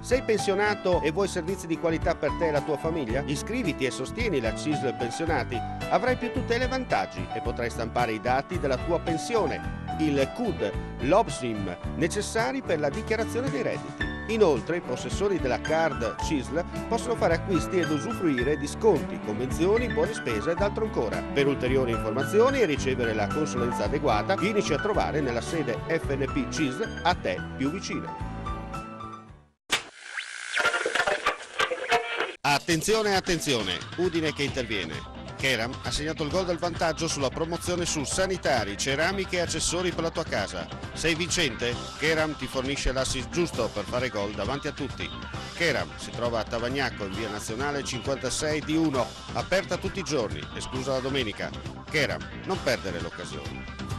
Sei pensionato e vuoi servizi di qualità per te e la tua famiglia? Iscriviti e sostieni la CISL Pensionati. Avrai più tutele e vantaggi e potrai stampare i dati della tua pensione, il CUD, l'OBSIM, necessari per la dichiarazione dei redditi. Inoltre, i possessori della card CISL possono fare acquisti ed usufruire di sconti, convenzioni, buoni spesa ed altro ancora. Per ulteriori informazioni e ricevere la consulenza adeguata, vienici a trovare nella sede FNP CISL a te più vicina. Attenzione, attenzione, Udine che interviene. Keram ha segnato il gol del vantaggio sulla promozione su sanitari, ceramiche e accessori per la tua casa. Sei vincente? Keram ti fornisce l'assist giusto per fare gol davanti a tutti. Keram si trova a Tavagnacco in via nazionale 56 di 1, aperta tutti i giorni, esclusa la domenica. Keram, non perdere l'occasione.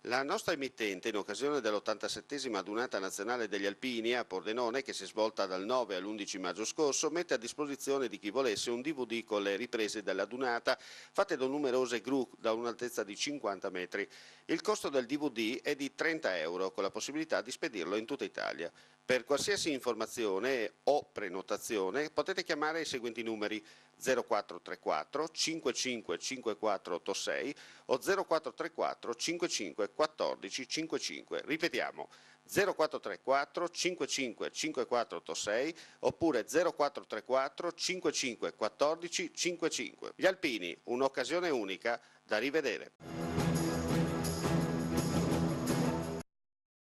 La nostra emittente, in occasione dell'87esima adunata nazionale degli alpini a Pordenone, che si è svolta dal 9 all'11 maggio scorso, mette a disposizione di chi volesse un DVD con le riprese dell'adunata fatte da numerose gru da un'altezza di 50 metri. Il costo del DVD è di 30 euro, con la possibilità di spedirlo in tutta Italia. Per qualsiasi informazione o prenotazione potete chiamare i seguenti numeri: 0434 55 5486 o 0434 55 14 55. Ripetiamo: 0434 55 5486 oppure 0434 55 14 55. Gli alpini, un'occasione unica da rivedere.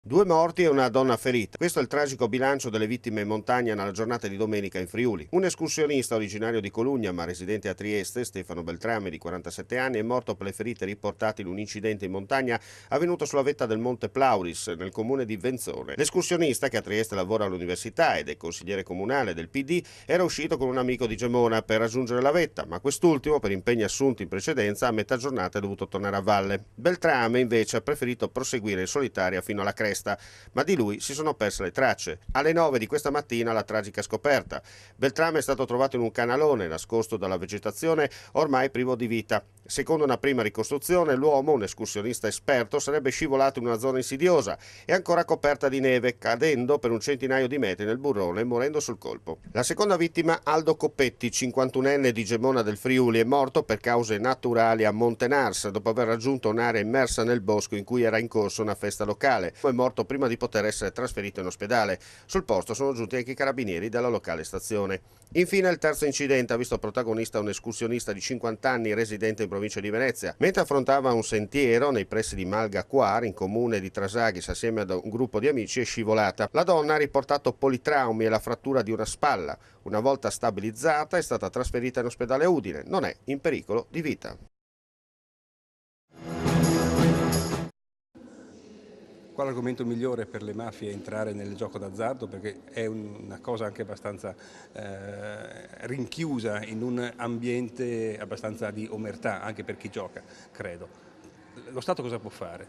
2 morti e una donna ferita. Questo è il tragico bilancio delle vittime in montagna nella giornata di domenica in Friuli. Un escursionista originario di Colugna ma residente a Trieste, Stefano Beltrame, di 47 anni, è morto per le ferite riportate in un incidente in montagna avvenuto sulla vetta del Monte Plauris, nel comune di Venzone. L'escursionista, che a Trieste lavora all'università ed è consigliere comunale del PD, era uscito con un amico di Gemona per raggiungere la vetta, ma quest'ultimo, per impegni assunti in precedenza, a metà giornata è dovuto tornare a valle. Beltrame, invece, ha preferito proseguire in solitaria fino alla cresta, ma di lui si sono perse le tracce. Alle 9 di questa mattina la tragica scoperta. Beltrame è stato trovato in un canalone nascosto dalla vegetazione, ormai privo di vita. Secondo una prima ricostruzione, l'uomo, un escursionista esperto, sarebbe scivolato in una zona insidiosa e ancora coperta di neve, cadendo per un centinaio di metri nel burrone e morendo sul colpo. La seconda vittima, Aldo Coppetti, 51enne di Gemona del Friuli, è morto per cause naturali a Montenars, dopo aver raggiunto un'area immersa nel bosco in cui era in corso una festa locale. È morto prima di poter essere trasferito in ospedale. Sul posto sono giunti anche i carabinieri della locale stazione. Infine il terzo incidente ha visto protagonista un escursionista di 50 anni residente in provincia di Venezia. Mentre affrontava un sentiero nei pressi di Malga Quar, in comune di Trasaghis, assieme ad un gruppo di amici, è scivolata. La donna ha riportato politraumi e la frattura di una spalla. Una volta stabilizzata è stata trasferita in ospedale a Udine. Non è in pericolo di vita. Qual è l'argomento migliore per le mafie entrare nel gioco d'azzardo, perché è una cosa anche abbastanza rinchiusa in un ambiente abbastanza di omertà, anche per chi gioca, credo. Lo Stato cosa può fare?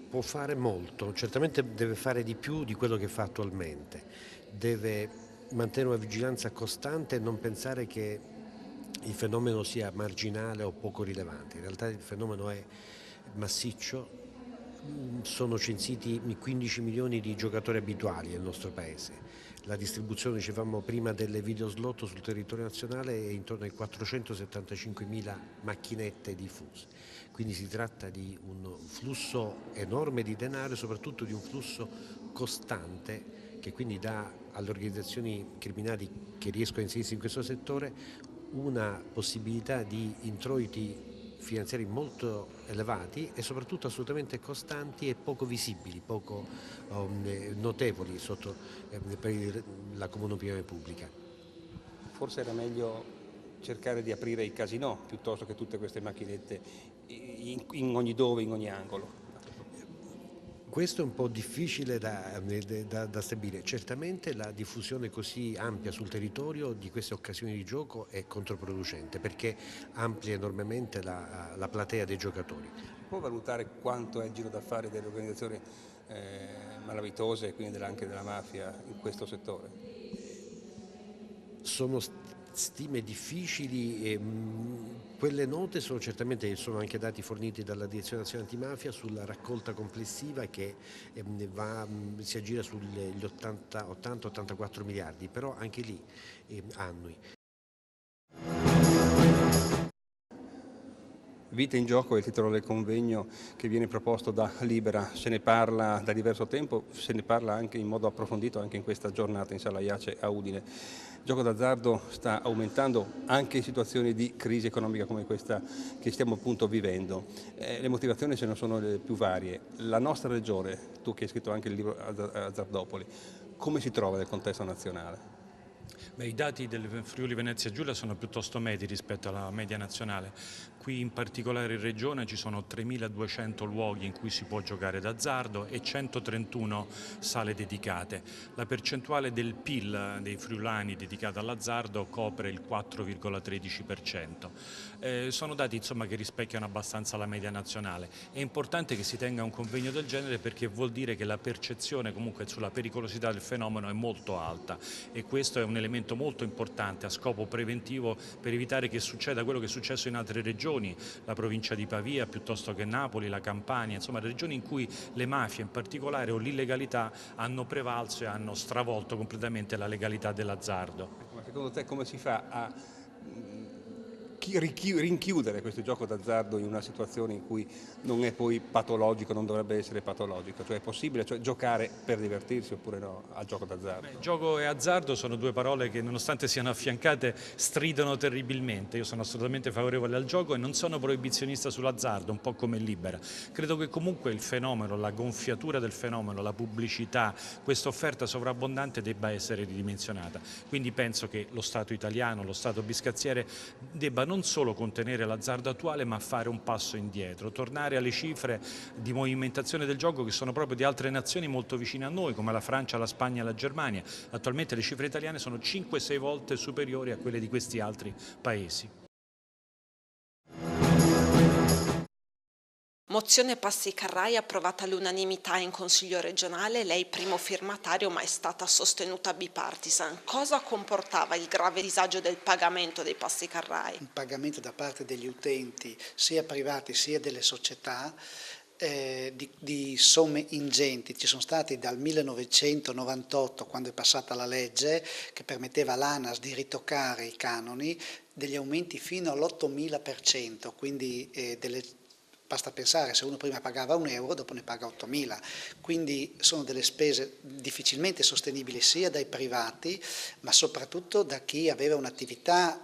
Può fare molto, certamente deve fare di più di quello che fa attualmente, deve mantenere una vigilanza costante e non pensare che il fenomeno sia marginale o poco rilevante. In realtà il fenomeno è massiccio. Sono censiti 15 milioni di giocatori abituali nel nostro paese. La distribuzione, dicevamo prima, delle videoslotto sul territorio nazionale è intorno ai 475.000 macchinette diffuse. Quindi si tratta di un flusso enorme di denaro e soprattutto di un flusso costante che quindi dà alle organizzazioni criminali che riescono a inserirsi in questo settore una possibilità di introiti finanziari molto elevati e soprattutto assolutamente costanti e poco visibili, poco notevoli sotto per la comune opinione pubblica. Forse era meglio cercare di aprire i casinò piuttosto che tutte queste macchinette in ogni dove, in ogni angolo. Questo è un po' difficile da stabilire. Certamente la diffusione così ampia sul territorio di queste occasioni di gioco è controproducente perché amplia enormemente la platea dei giocatori. Può valutare quanto è il giro d'affari delle organizzazioni malavitose e quindi anche della mafia in questo settore? Sono stime difficili, quelle note sono anche dati forniti dalla Direzione Nazionale Antimafia sulla raccolta complessiva che si aggira sugli 80-84 miliardi, però anche lì annui. Vita in gioco è il titolo del convegno che viene proposto da Libera, se ne parla da diverso tempo, se ne parla anche in modo approfondito anche in questa giornata in Sala Iace a Udine. Il gioco d'azzardo sta aumentando anche in situazioni di crisi economica come questa che stiamo appunto vivendo. Le motivazioni ce ne sono le più varie. La nostra regione, tu che hai scritto anche il libro Azzardopoli, come si trova nel contesto nazionale? Beh, i dati del Friuli Venezia Giulia sono piuttosto medi rispetto alla media nazionale. Qui in particolare in regione ci sono 3.200 luoghi in cui si può giocare d'azzardo e 131 sale dedicate. La percentuale del PIL dei friulani dedicata all'azzardo copre il 4,13%. Sono dati insomma, che rispecchiano abbastanza la media nazionale. È importante che si tenga un convegno del genere perché vuol dire che la percezione comunque sulla pericolosità del fenomeno è molto alta e questo è un elemento molto importante a scopo preventivo per evitare che succeda quello che è successo in altre regioni, la provincia di Pavia piuttosto che Napoli, la Campania, insomma regioni in cui le mafie in particolare o l'illegalità hanno prevalso e hanno stravolto completamente la legalità dell'azzardo. Ma secondo te come si fa a rinchiudere questo gioco d'azzardo in una situazione in cui non è poi patologico, non dovrebbe essere patologico? Cioè è possibile giocare per divertirsi oppure no al gioco d'azzardo? Gioco e azzardo sono due parole che nonostante siano affiancate stridono terribilmente. Io sono assolutamente favorevole al gioco e non sono proibizionista sull'azzardo, un po' come Libera. Credo che comunque il fenomeno, la gonfiatura del fenomeno, la pubblicità, questa offerta sovrabbondante debba essere ridimensionata. Quindi penso che lo Stato italiano, lo Stato biscazziere debba non solo contenere l'azzardo attuale ma fare un passo indietro, tornare alle cifre di movimentazione del gioco che sono proprio di altre nazioni molto vicine a noi come la Francia, la Spagna e la Germania. Attualmente le cifre italiane sono 5-6 volte superiori a quelle di questi altri paesi. Mozione Passi-Carrai approvata all'unanimità in Consiglio regionale, lei primo firmatario ma è stata sostenuta bipartisan. Cosa comportava il grave disagio del pagamento dei Passi-Carrai? Il pagamento da parte degli utenti, sia privati sia delle società, di somme ingenti. Ci sono stati dal 1998, quando è passata la legge che permetteva all'ANAS di ritoccare i canoni, degli aumenti fino all'8.000%, quindi basta pensare, se uno prima pagava €1, dopo ne paga 8.000, quindi sono delle spese difficilmente sostenibili sia dai privati, ma soprattutto da chi aveva un'attività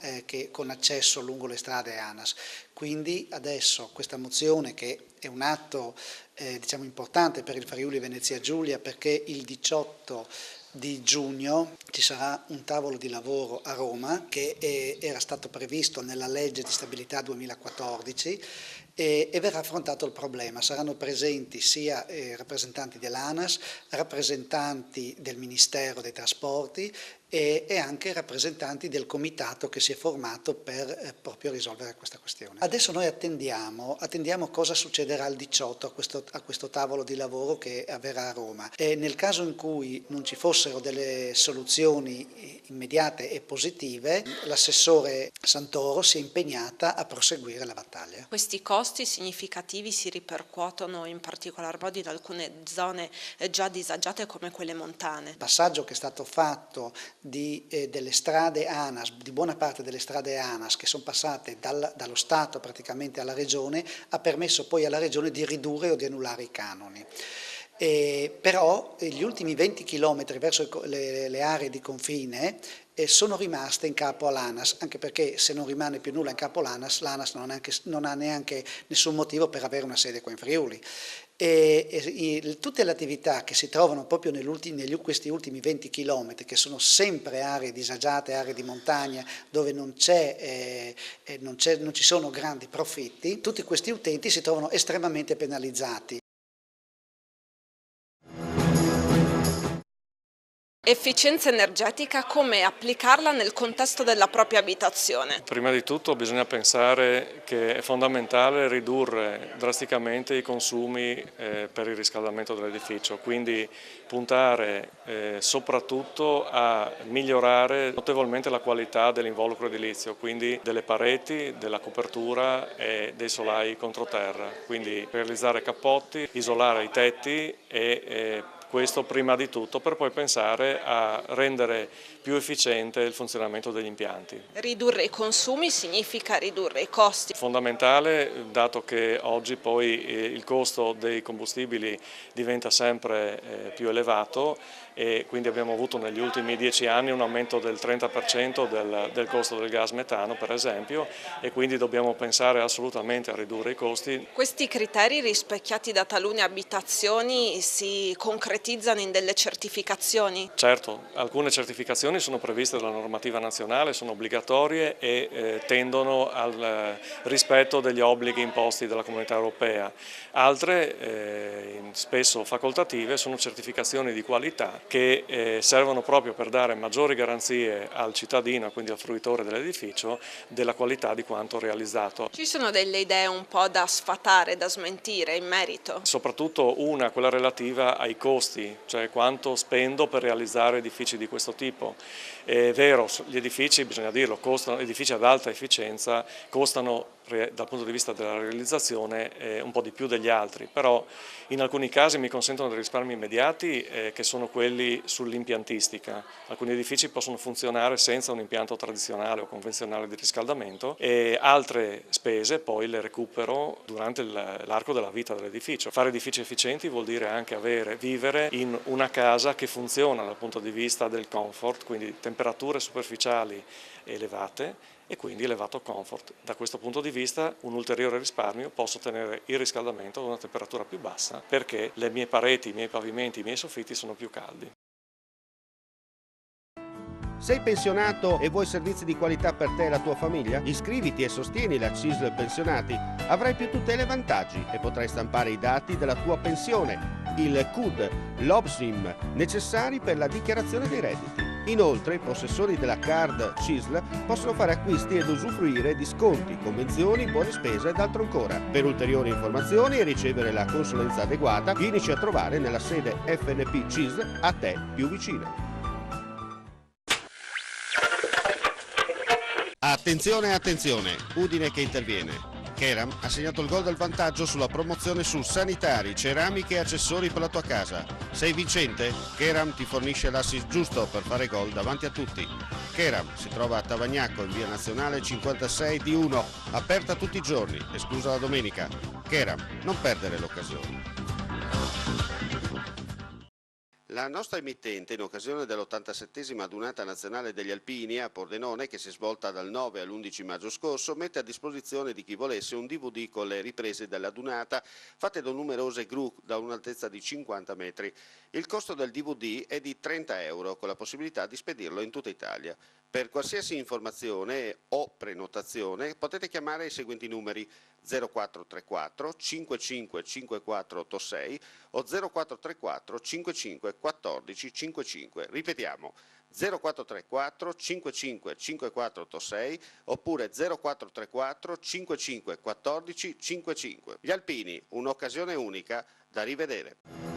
con accesso lungo le strade ANAS. Quindi adesso questa mozione, che è un atto diciamo importante per il Friuli Venezia Giulia, perché il 18 di giugno ci sarà un tavolo di lavoro a Roma che era stato previsto nella legge di stabilità 2014 e verrà affrontato il problema. Saranno presenti sia rappresentanti dell'ANAS, rappresentanti del Ministero dei Trasporti e anche rappresentanti del comitato che si è formato per proprio risolvere questa questione. Adesso noi attendiamo cosa succederà il 18 a questo tavolo di lavoro che avverrà a Roma. E nel caso in cui non ci fossero delle soluzioni immediate e positive, l'assessore Santoro si è impegnata a proseguire la battaglia. Questi costi significativi si ripercuotono in particolar modo in alcune zone già disagiate come quelle montane. Il passaggio che è stato fatto delle strade ANAS, di buona parte delle strade ANAS che sono passate dallo Stato praticamente alla Regione, ha permesso poi alla Regione di ridurre o di annullare i canoni. Però gli ultimi 20 chilometri verso le aree di confine sono rimaste in capo all'ANAS, anche perché se non rimane più nulla in capo all'ANAS, l'ANAS non ha neanche nessun motivo per avere una sede qua in Friuli. Tutte le attività che si trovano proprio questi ultimi 20 chilometri, che sono sempre aree disagiate, aree di montagna, dove non ci sono grandi profitti, tutti questi utenti si trovano estremamente penalizzati. Efficienza energetica, come applicarla nel contesto della propria abitazione? Prima di tutto bisogna pensare che è fondamentale ridurre drasticamente i consumi per il riscaldamento dell'edificio, quindi puntare soprattutto a migliorare notevolmente la qualità dell'involucro edilizio, quindi delle pareti, della copertura e dei solai controterra, quindi realizzare cappotti, isolare i tetti e questo prima di tutto, per poi pensare a rendere più efficiente il funzionamento degli impianti. Ridurre i consumi significa ridurre i costi. Fondamentale, dato che oggi poi il costo dei combustibili diventa sempre più elevato e quindi abbiamo avuto negli ultimi 10 anni un aumento del 30% del costo del gas metano, per esempio, e quindi dobbiamo pensare assolutamente a ridurre i costi. Questi criteri, rispecchiati da talune abitazioni, si concretizzano in delle certificazioni? Certo, alcune certificazioni sono previste dalla normativa nazionale, sono obbligatorie e tendono al rispetto degli obblighi imposti dalla Comunità Europea. Altre, spesso facoltative, sono certificazioni di qualità che servono proprio per dare maggiori garanzie al cittadino, quindi al fruitore dell'edificio, della qualità di quanto realizzato. Ci sono delle idee un po' da sfatare, da smentire in merito? Soprattutto quella relativa ai costi, cioè quanto spendo per realizzare edifici di questo tipo. È vero, gli edifici, bisogna dirlo, edifici ad alta efficienza costano dal punto di vista della realizzazione un po' di più degli altri, però in alcuni casi mi consentono dei risparmi immediati che sono quelli sull'impiantistica. Alcuni edifici possono funzionare senza un impianto tradizionale o convenzionale di riscaldamento e altre spese poi le recupero durante l'arco della vita dell'edificio. Fare edifici efficienti vuol dire anche vivere in una casa che funziona dal punto di vista del comfort, quindi temperature superficiali elevate e quindi elevato comfort. Da questo punto di vista un ulteriore risparmio: posso ottenere il riscaldamento ad una temperatura più bassa perché le mie pareti, i miei pavimenti, i miei soffitti sono più caldi. Sei pensionato e vuoi servizi di qualità per te e la tua famiglia? Iscriviti e sostieni la CISL Pensionati. Avrai più tutele e vantaggi e potrai stampare i dati della tua pensione, il CUD, l'OBSIM, necessari per la dichiarazione dei redditi. Inoltre, i possessori della card CISL possono fare acquisti ed usufruire di sconti, convenzioni, buone spese ed altro ancora. Per ulteriori informazioni e ricevere la consulenza adeguata, vienici a trovare nella sede FNP CISL a te più vicina. Attenzione, attenzione, Udine che interviene. Keram ha segnato il gol del vantaggio sulla promozione su sanitari, ceramiche e accessori per la tua casa. Sei vincente? Keram ti fornisce l'assist giusto per fare gol davanti a tutti. Keram si trova a Tavagnacco in via Nazionale 56 di 1, aperta tutti i giorni, esclusa la domenica. Keram, non perdere l'occasione. La nostra emittente, in occasione dell'87esima adunata nazionale degli alpini a Pordenone, che si è svolta dal 9 all'11 maggio scorso, mette a disposizione di chi volesse un DVD con le riprese dell'adunata fatte da numerose gru da un'altezza di 50 metri. Il costo del DVD è di 30 euro, con la possibilità di spedirlo in tutta Italia. Per qualsiasi informazione o prenotazione potete chiamare i seguenti numeri: 0434 55 54 86 o 0434 55 14 55. Ripetiamo: 0434 55 54 86 oppure 0434 55 14 55. Gli alpini, un'occasione unica da rivedere.